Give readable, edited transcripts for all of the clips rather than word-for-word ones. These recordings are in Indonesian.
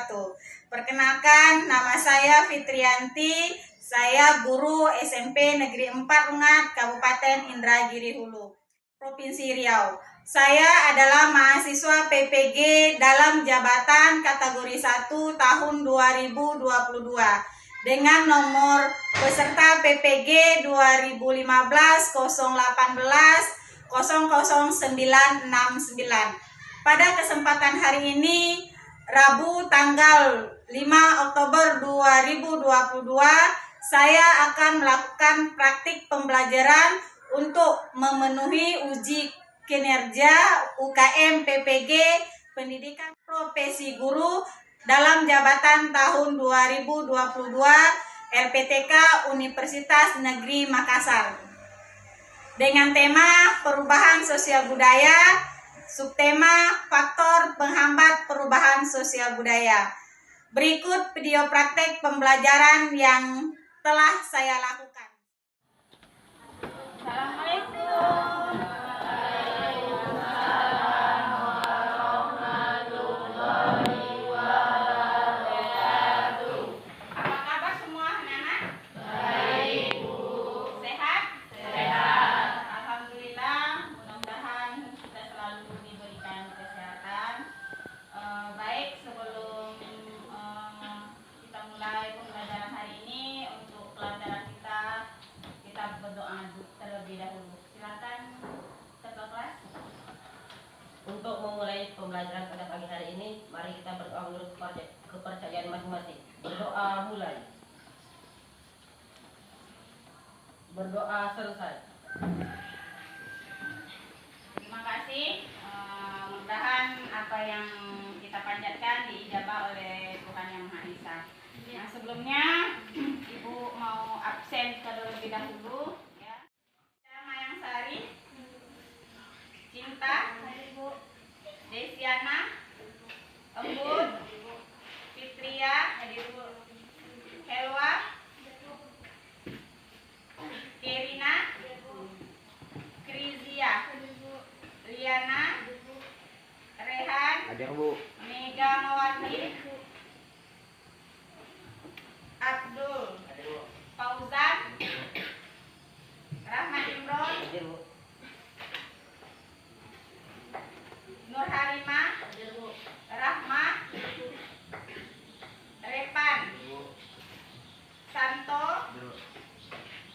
wabarakatuh. Perkenalkan, nama saya Fitrianti. Saya guru SMP Negeri 4 Rengat, Kabupaten Indragiri Hulu, Provinsi Riau. Saya adalah mahasiswa PPG dalam jabatan kategori 1 tahun 2022 dengan nomor peserta PPG 2015 018 00969. Pada kesempatan hari ini, Rabu tanggal 5 Oktober 2022, saya akan melakukan praktik pembelajaran untuk memenuhi uji kinerja UKM PPG Pendidikan Profesi Guru dalam jabatan tahun 2022 LPTK Universitas Negeri Makassar dengan tema perubahan sosial budaya, subtema faktor penghambat perubahan sosial budaya. Berikut video praktek pembelajaran yang telah saya lakukan. Assalamualaikum. Untuk memulai pembelajaran pada pagi hari ini, mari kita berdoa menurut kepercayaan masing-masing. Berdoa mulai. Berdoa selesai. Terima kasih. Mudah-mudahan apa yang kita panjatkan diijabah oleh Tuhan Yang Maha Esa. Yang sebelumnya, Ibu mau absen terlebih dahulu. Ya. Mayang Sari, Cinta, Desiana, Embut, Fitria, Helwa, Kerina, Krizia, Liana, Rehan, Mega Mawati, Abdul, Fauzan, Rahmat Imron, Nur Halimah, Rahma, Repan, Santo,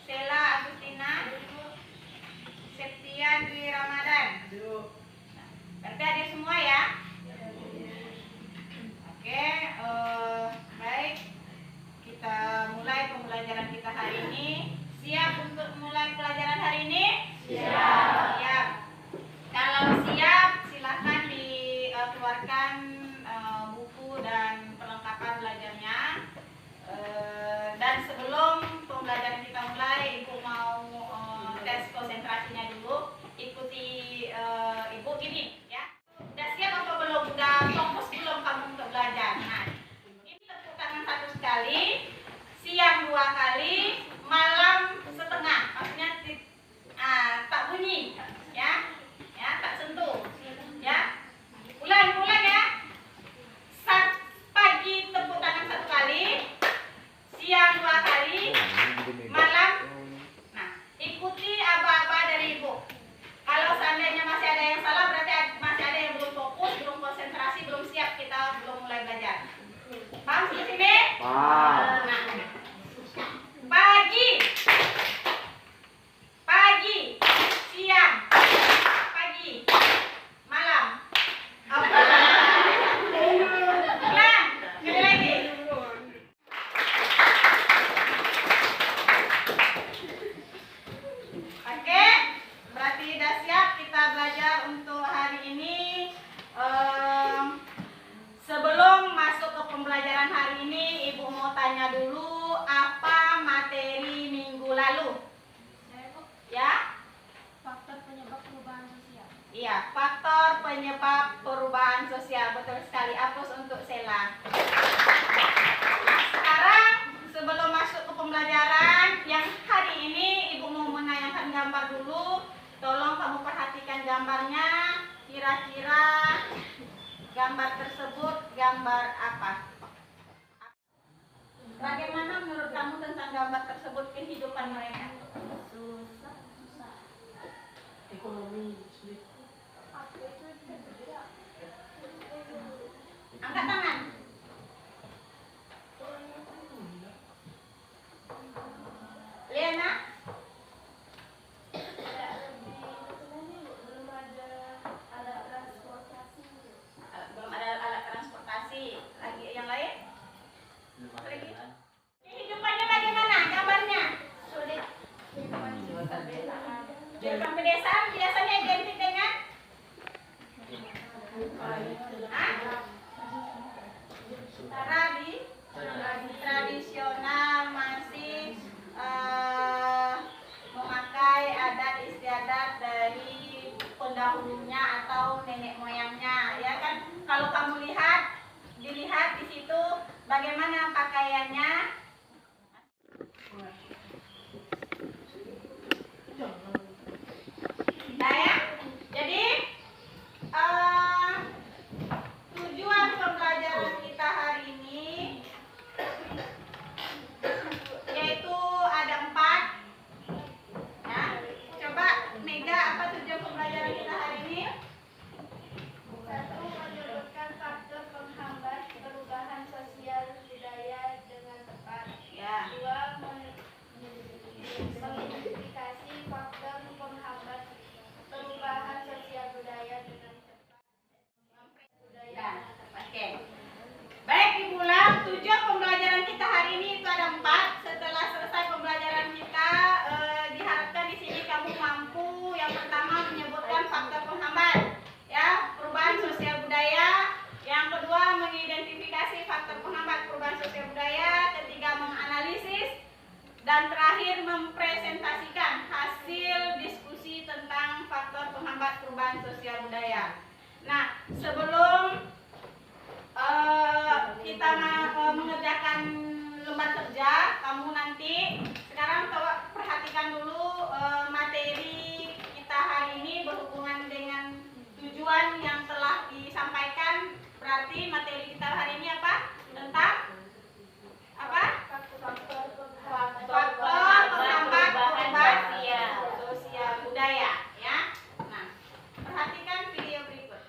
Sela Agustina, Septian Dwi Ramadan. Berarti ada semua ya? Oke, baik. Kita mulai pembelajaran kita hari ini. Siap untuk mulai pelajaran hari ini? Siap. Siap. Kalau siap, silahkan dikeluarkan buku dan perlengkapan belajarnya. Dan sebelum pembelajaran kita mulai, Ibu mau tes konsentrasinya dulu. Ikuti Ibu ini ya. Udah siap atau belum? Udah fokus belum kamu untuk belajar? Nah, ini tepuk tangan 1 kali, siang 2 kali, malam setengah. Maksudnya tak bunyi ya. Ya, tak sentuh. Ya. Ulang ya. Pagi tepuk tangan 1 kali, siang 2 kali, malam. Nah, ikuti aba-aba dari Ibu. Kalau seandainya masih ada yang salah, berarti masih ada yang belum fokus, belum konsentrasi, belum siap, kita belum mulai belajar. Paham sampai sini? Paham. Nah, pagi, siang, pagi, malam. Ulang, sekali lagi. Oke, berarti sudah siap kita belajar untuk hari ini. Sebelum masuk ke pembelajaran hari ini, Ibu mau tanya dulu, apa materi minggu lalu? Ya? Faktor penyebab perubahan sosial. Iya, faktor penyebab perubahan sosial. Betul sekali. Aplaus untuk Sela. Nah, sekarang sebelum masuk ke pembelajaran yang hari ini, Ibu mau menayangkan gambar dulu. Tolong kamu perhatikan gambarnya. Kira-kira gambar tersebut gambar apa? menghambat tersebut kehidupan mereka? Susah. Ekonomi sulit. Apa itu tidak? Angkat tangan. Liana? Belum ada alat transportasi. Belum ada alat transportasi. Lagi yang lain? Lagi. Kehidupannya bagaimana? Gambarnya? Sulit. Kehidupan pedesaan biasanya identik dengan tradisional, masih memakai adat istiadat dari pendahulunya atau nenek moyangnya, ya kan? Kalau kamu dilihat di situ bagaimana pakaiannya. Nah ya, jadi tujuan pembelajaran kita hari ini yaitu ada 4. Ya, coba Mega, apa tujuan pembelajaran kita hari ini? 1. Menyebutkan faktor penghambat perubahan sosial budaya dengan tepat. Ya. 2. Mengidentifikasi faktor penghambat perubahan sosial budaya dengan tepat. Ya, oke. Baik, diulang. Tujuan pembelajaran kita hari ini itu ada 4. Setelah selesai pembelajaran kita, diharapkan di sini kamu mampu yang pertama menyebutkan faktor penghambat, ya, perubahan sosial budaya. Yang kedua, mengidentifikasi faktor penghambat perubahan sosial budaya. Ketiga, menganalisis. Dan terakhir, mempresentasikan hasil diskusi tentang faktor penghambat perubahan sosial budaya. Nah, sebelum kita mengerjakan lembar kerja, kamu nanti sekarang perhatikan dulu materi kita hari ini berhubungan dengan tujuan yang telah disampaikan. Berarti materi kita hari ini apa? Tentang apa? Faktor penghambat perubahan sosial budaya, ya. Nah, perhatikan video berikut.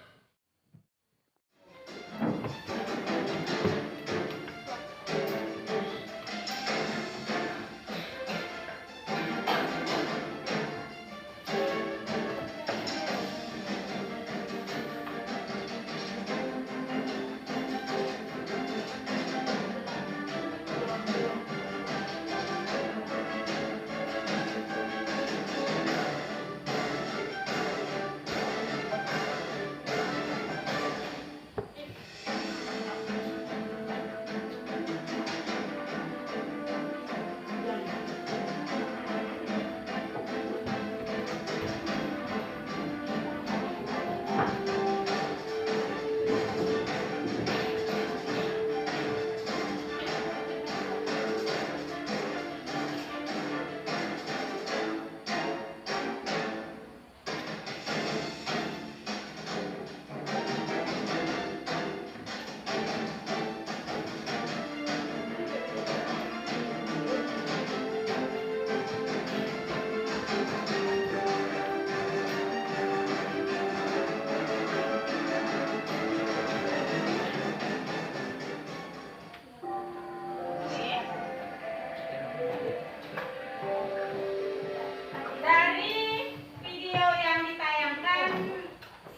Dari video yang ditayangkan,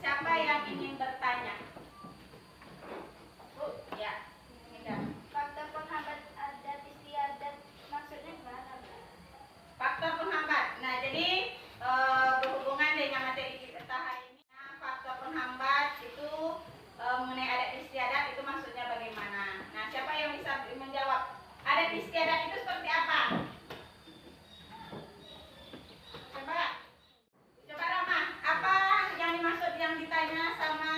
siapa yang ingin bertanya? Bu, ya. Faktor penghambat adat istiadat maksudnya gimana? Faktor penghambat. Nah, jadi berhubungan dengan materi kita hari ini. Nah, faktor penghambat itu mengenai adat istiadat itu maksudnya bagaimana? Nah, siapa yang bisa menjawab? Adat istiadat itu seperti apa? Coba Rama, apa yang dimaksud yang ditanya sama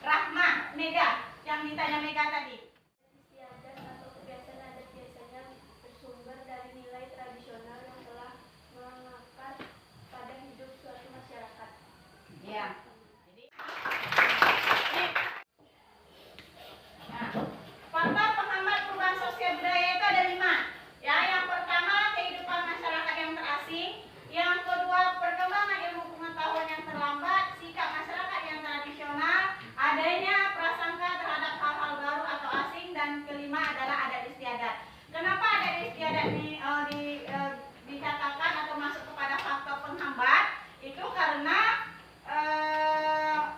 Rahma, Mega, yang ditanya Mega tadi? Istiadat atau kebiasaan adat biasanya bersumber dari nilai tradisional yang telah mengakar pada hidup suatu masyarakat. Ya. Jadi, nah, faktor penghambat perubahan sosial budaya itu ada 5. istiadat. Kenapa adat istiadat ini dikatakan atau masuk kepada faktor penghambat? Itu karena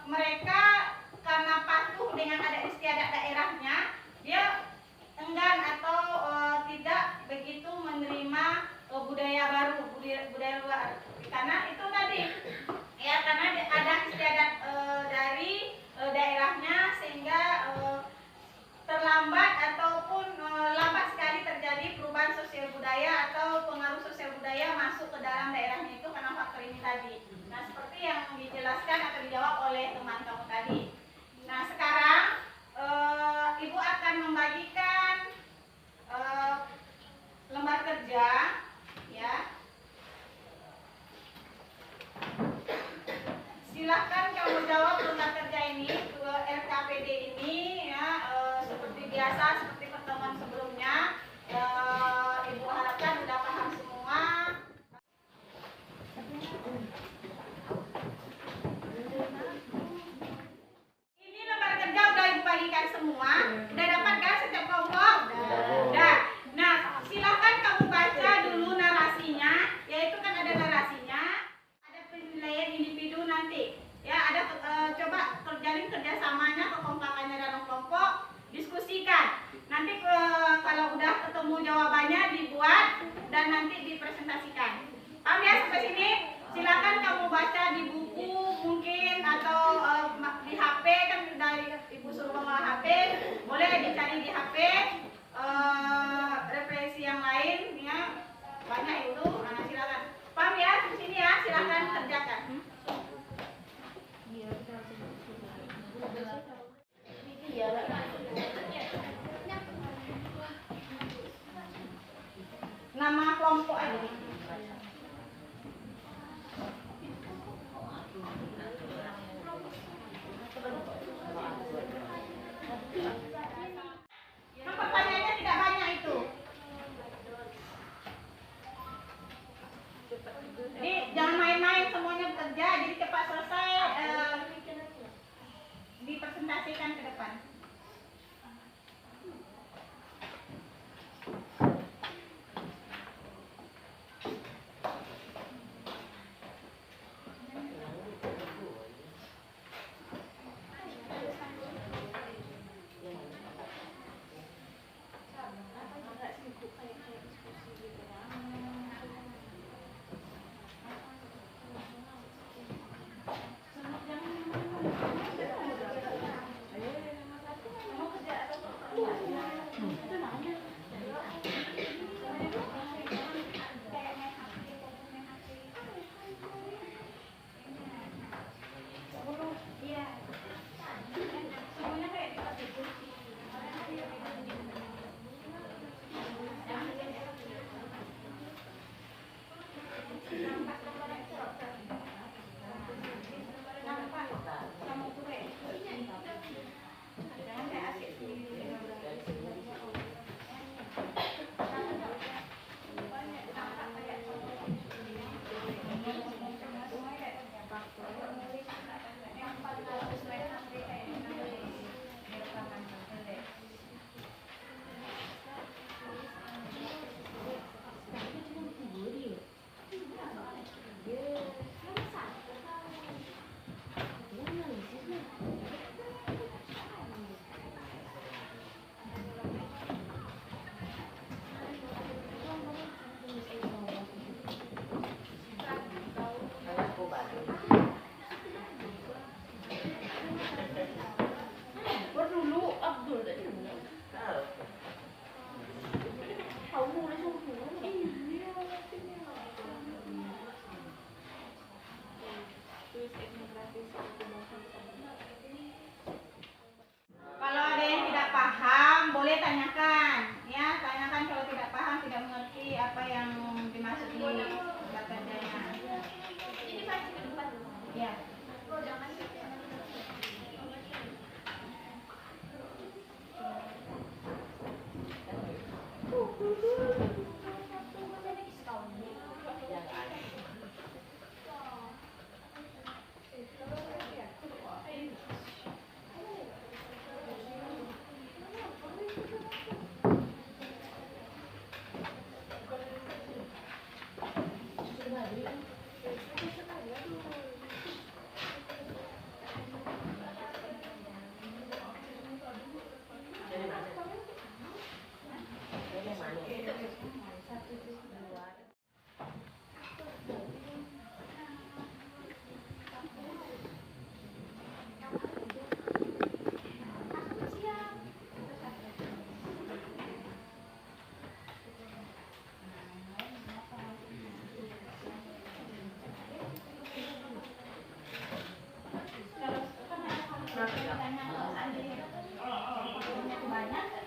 mereka karena patuh dengan adat istiadat daerahnya, dia enggan atau tidak begitu menerima budaya baru, budaya luar. Karena itu tadi, ya karena ada istiadat dari daerahnya sehingga terlambat ataupun lambat sekali terjadi perubahan sosial budaya atau pengaruh sosial budaya masuk ke dalam daerahnya itu karena faktor ini tadi. Nah, seperti yang dijelaskan atau dijawab oleh teman kamu tadi. Nah, sekarang Ibu akan membagikan lembar kerja, ya. Silahkan kamu jawab lembar kerja ini ke RKPD ini, ya, seperti biasa, seperti pertemuan sebelumnya. Ibu harapkan sudah paham semua. Ini lembar kerja udah Ibu bagikan semua. Udah dapat kan setiap kelompok? Udah. Nah, silahkan kamu baca dulu narasinya, yaitu kan ada narasinya, ada penilaian individu nanti. Ya, ada coba terjalin kerjasamanya, kekompakannya dalam kelompok, diskusikan. Nanti kalau udah ketemu jawabannya dibuat dan nanti dipresentasikan. Paham ya sampai sini? Silakan kamu baca di buku mungkin atau di HP, kan dari Ibu suruh bawa HP, boleh dicari di HP. Referensi yang lain, ya banyak itu. Nah, silakan. Paham ya di sini ya? Silakan kerjakan. Nama kelompok aja. Pertanyaannya tidak banyak itu. Jadi jangan main-main, semuanya bekerja. Jadi cepat selesai, dipresentasikan ke depan.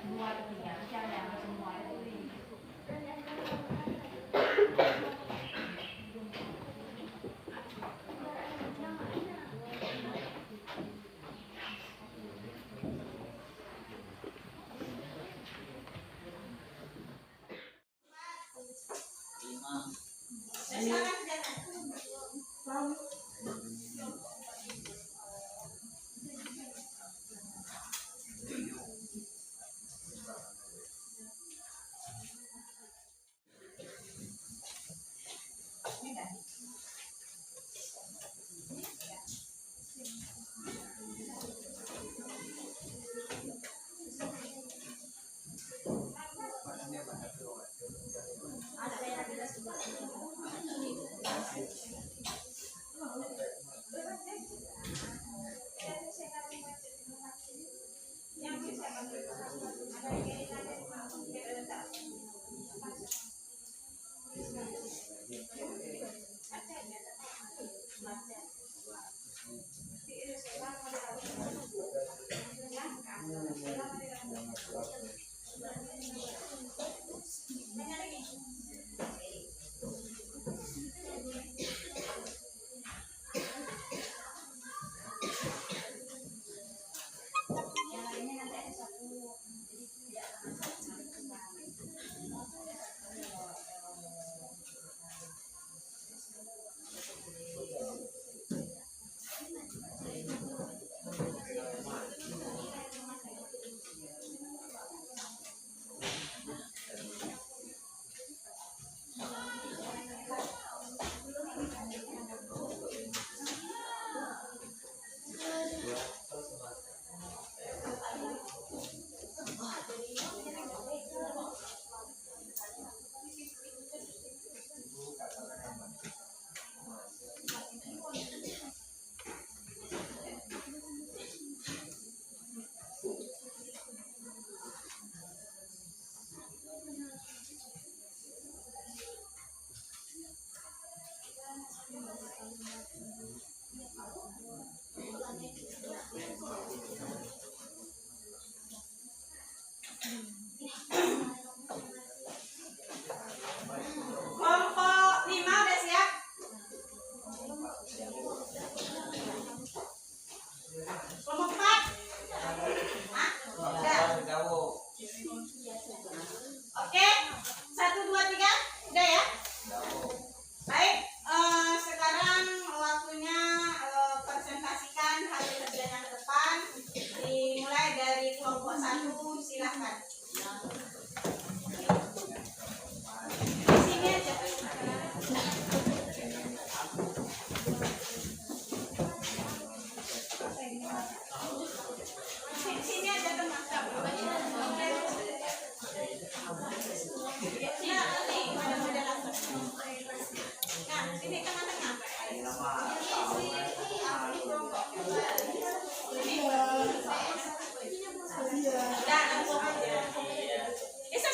dua atau tiga, jangan semua itu. Kelompok 5 udah siap? Kelompok 4? Hah? Udah. Oke, 1, 2, 3, udah ya? Baik, sekarang waktunya presentasikan hasil kerja yang ke depan. Dimulai dari kelompok 1, silahkan. Di sini aja. Sini aja teman. Ya, nanti ada langsung. Nah, sini tengah-tengah. Ini. Nah, langsung aja. Bisa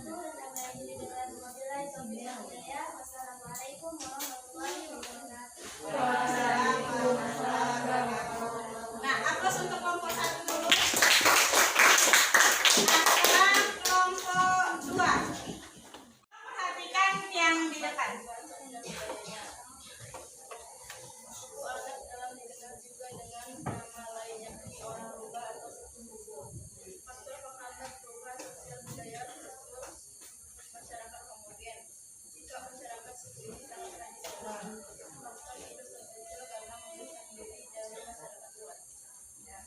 wabarakatuh. Dengan diri dengan wabillahi taufiq wal hidayah. Wassalamualaikum warahmatullahi wabarakatuh. Waalaikumsalam warahmatullahi wabarakatuh. Nah, aplos untuk kelompok 1 dulu. Nah, sekarang kelompok 2. Perhatikan yang di depan.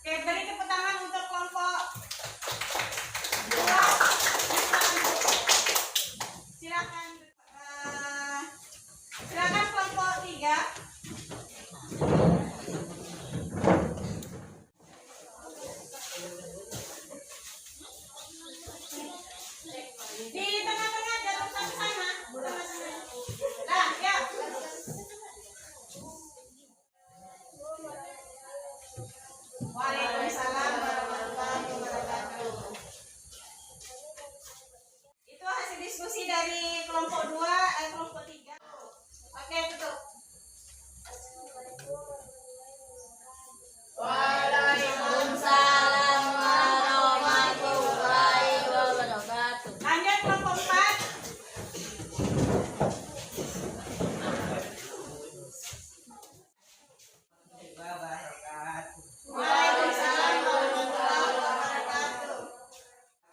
Oke, beri tepuk tangan untuk kelompok 2. Silakan. Silakan kelompok 3. Di tengah-tengah jangan sampai sana. Tengah-tengah. Nah, ya. Waalaikumsalam warahmatullahi wabarakatuh. Itu hasil diskusi dari kelompok 2, kelompok 3. Oke, tutup. Waalaikumsalam warahmatullahi wabarakatuh. Lanjut kelompok 4. Waalaikumsalam warahmatullahi wabarakatuh.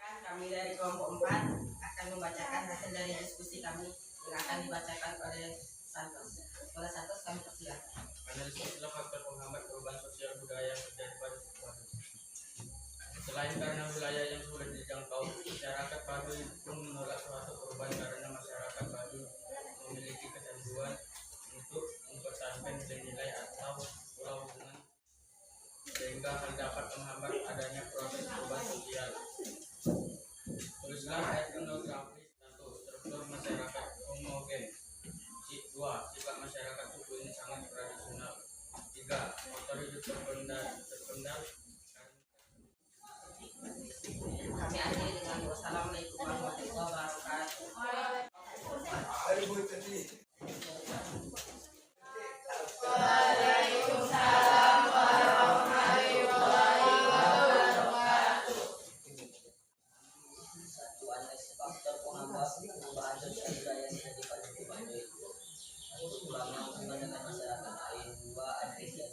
Kami dari kelompok 4 akan membacakan hasil dari diskusi kami yang akan dibacakan oleh Santos. Oleh Santos kami persilakan. Analisis faktor penghambat perubahan sosial budaya yang terjadi pada sebuah. Selain karena wilayah yang sulit dijangkau, masyarakat Baduy pun menolak suatu perubahan karena masyarakat Baduy memiliki kecanduan untuk mempertahankan nilai-nilai atau pola hubungan sehingga hal dapat menghambat adanya proses perubahan sosial. Tulislah etnografis. 1. Struktur masyarakat homogen. 2. Sifat masyarakat suku ini sangat tradisional. 3. Motor hidup terpendam. Kami akhiri dengan wassalamualaikum warahmatullahi wabarakatuh. Waalaikumsalam warahmatullahi wabarakatuh. Satu, analisis faktor penghambat perubahan sosial budaya yang terjadi pada suku Baduy. Satu, kurangnya hubungan dengan masyarakat lain. 2, adanya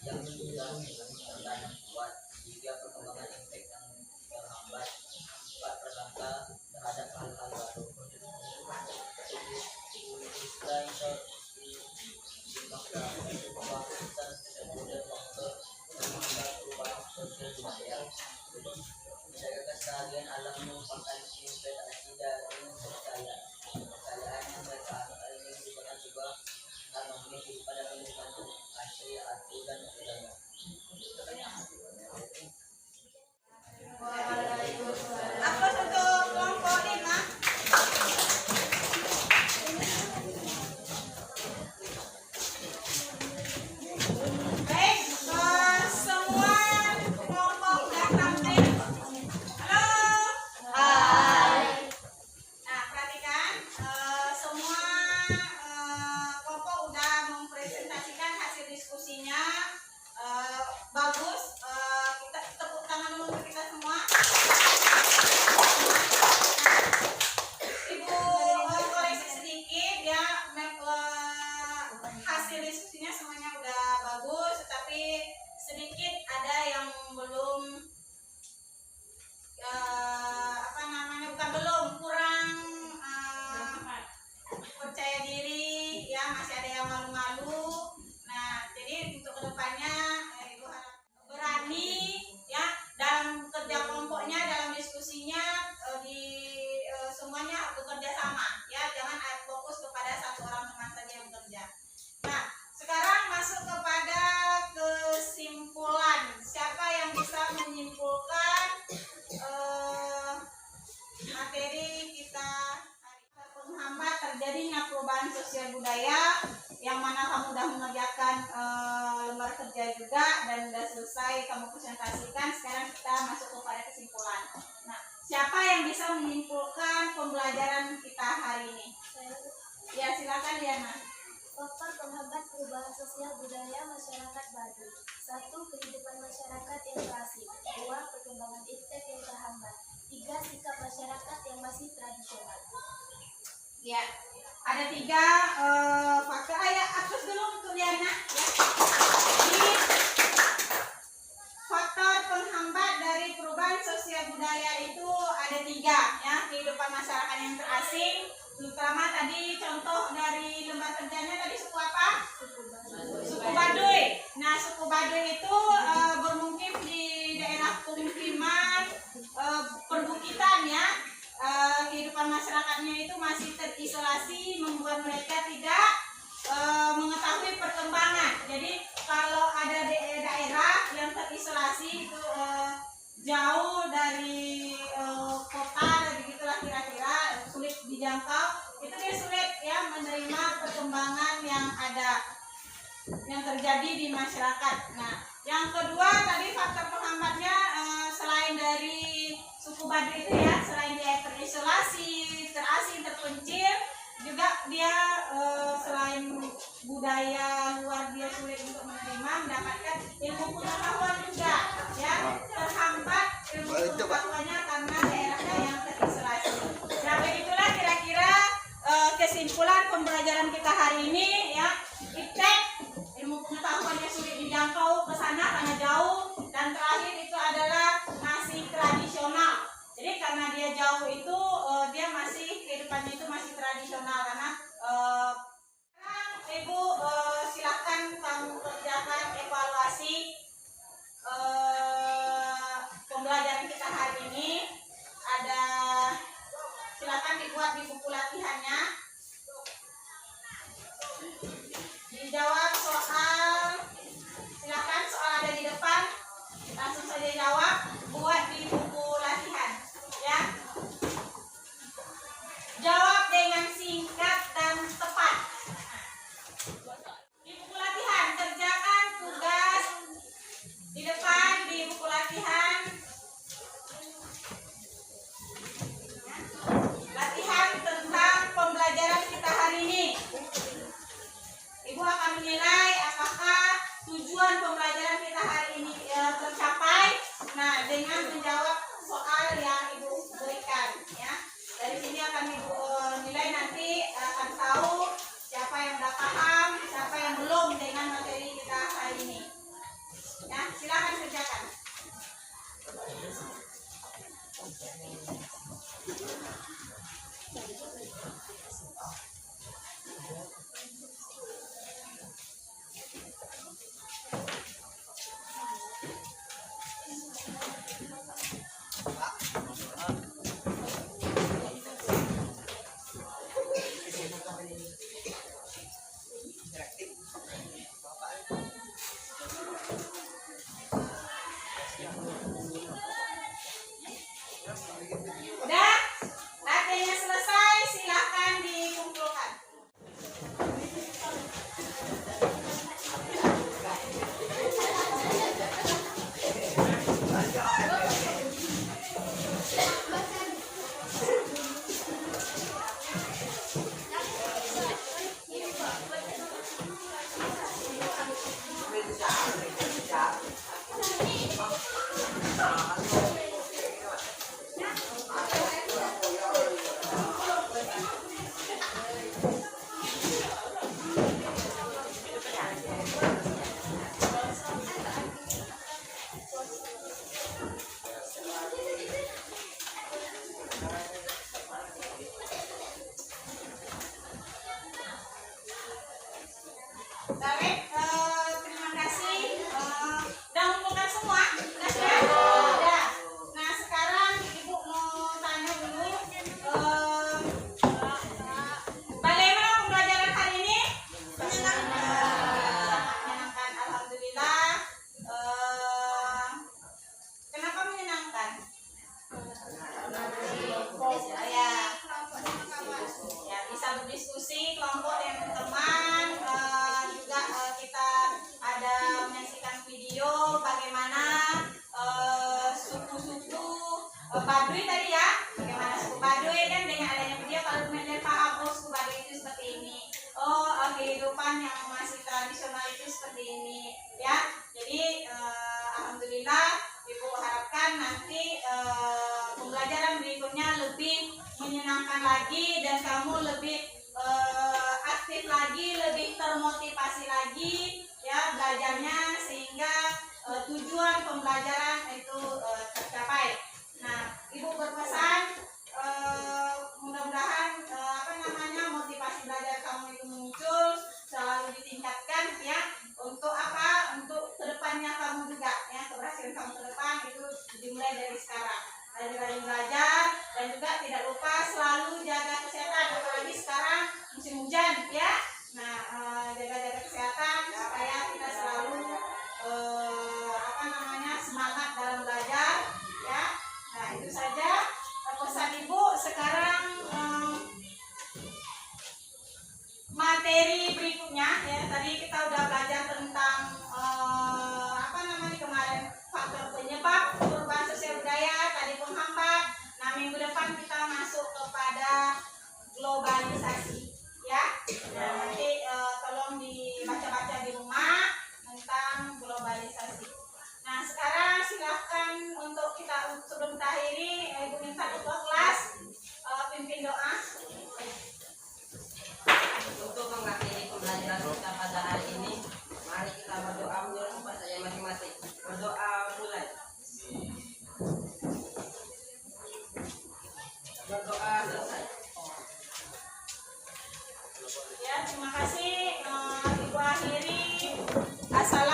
yang sudah tertanam kuat. 3, perkembangan efek yang terhambat. 4, prasangka terhadap hal-hal baru. Selain pembahasan kemudian faktor penghambat perubahan sosial budaya. Masyarakat sekalian alam merupakan implementasi dari kepercayaan yang mereka anut ini merupakan sebuah harmoni kehidupan dalam lingkungan asli, atu, dan budaya. Aplos untuk kelompok 5. Baik, semua kelompok udah tampil. Halo. Hai. Nah, perhatikan, semua kelompok udah mempresentasikan hasil diskusinya. Bagus. Kita tepuk tangan dulu untuk kita semua. Ibu koreksi sedikit ya, hasil diskusinya semuanya udah bagus, tetapi sedikit ada yang belum kurang percaya diri ya, masih ada yang malu-malu. Nah, jadi untuk kedepannya Ibu harap berani ya dalam kerja kelompoknya, dalam diskusinya, semuanya bekerja sama ya, jangan fokus kepada satu orang teman saja yang bekerja. Nah, sekarang masuk kepada kesimpulan. Siapa yang bisa menyimpulkan materi kita hari ini? Penghambat terjadinya perubahan sosial budaya, yang mana kamu sudah mengerjakan lembar kerja juga dan sudah selesai kamu presentasikan. Sekarang kita masuk kepada kesimpulan. Nah, Siapa yang bisa menyimpulkan pembelajaran kita hari ini? Ya, silakan Diana. Faktor penghambat perubahan sosial budaya masyarakat Baduy. 1. Kehidupan masyarakat yang terasing. 2. Perkembangan iptek yang terhambat. 3. Sikap masyarakat yang masih tradisional. Ya, ada 3 faktor. Ayo, hapus dulu untuk Diana. Ya. Jadi, faktor penghambat dari perubahan sosial budaya itu ada 3, ya. Kehidupan masyarakat yang terasing, terutama tadi contoh dari lembar kerjanya tadi suku apa? Suku Baduy. Nah, suku Baduy itu bermukim di daerah pemukiman perbukitan, ya. Kehidupan masyarakatnya itu masih terisolasi, membuat mereka tidak mengetahui perkembangan. Jadi kalau ada daerah yang terisolasi itu jauh dari kota, begitulah kira-kira, sulit dijangkau, itu dia sulit ya menerima perkembangan yang ada, yang terjadi di masyarakat. Nah, yang kedua tadi faktor penghambatnya selain dari suku Baduy itu ya, selain dia terisolasi, terasing, terpencil, juga dia selain budaya luar dia sulit untuk menerima, mendapatkan ilmu pengetahuan juga, ya, terhambat ilmu pengetahuannya karena daerahnya yang terisolasi. Nah, begitulah kira-kira kesimpulan pembelajaran kita hari ini, ya. Iptek, ilmu pengetahuannya sulit dijangkau ke sana karena jauh, dan terakhir itu adalah masih tradisional. Jadi karena dia jauh itu dia masih kehidupannya itu masih tradisional karena sekarang Ibu silakan kamu kerjakan evaluasi pembelajaran kita hari ini. Ada, silakan dibuat di buku latihannya. Dijawab soal, silakan soal ada di depan, langsung saja jawab, buat di buku latihan, ya. Jawab dengan singkat dan tepat. Di buku latihan kerjakan tugas di depan di buku latihan. Latihan tentang pembelajaran kita hari ini. Ibu akan menilai apakah tujuan pembelajaran kita hari ini tercapai. Nah, dengan menjawab lagi dan kamu lebih aktif lagi, lebih termotivasi lagi ya belajarnya sehingga tujuan pembelajaran itu tercapai. Nah, Ibu berpesan mudah-mudahan motivasi belajar kamu itu muncul, selalu ditingkatkan ya. Untuk apa? Untuk kedepannya kamu juga ya, keberhasilan kamu ke depan itu dimulai dari sekarang. Rajin-rajin belajar dan juga tidak lupa selalu jaga kesehatan, apalagi sekarang musim hujan ya. Nah, jaga-jaga kesehatan supaya kita selalu semangat dalam belajar ya. Nah, itu saja pesan Ibu. Sekarang materi berikutnya ya, tadi kita udah belajar tentang kemarin faktor penyebab perubahan sosial budaya, tadi penghambat. Nah, minggu depan kita masuk kepada globalisasi ya. Nah, nanti tolong dibaca-baca di rumah tentang globalisasi. Nah, sekarang silahkan untuk kita sebelum kita akhiri, Ibu minta ketua kelas pimpin doa. Untuk mengakhiri pembelajaran kita pada hari ini, mari kita berdoa menurut saya masing-masing. Berdoa mulai. Berdoa selesai. Ya, terima kasih. Ibu akhiri. Assalamualaikum.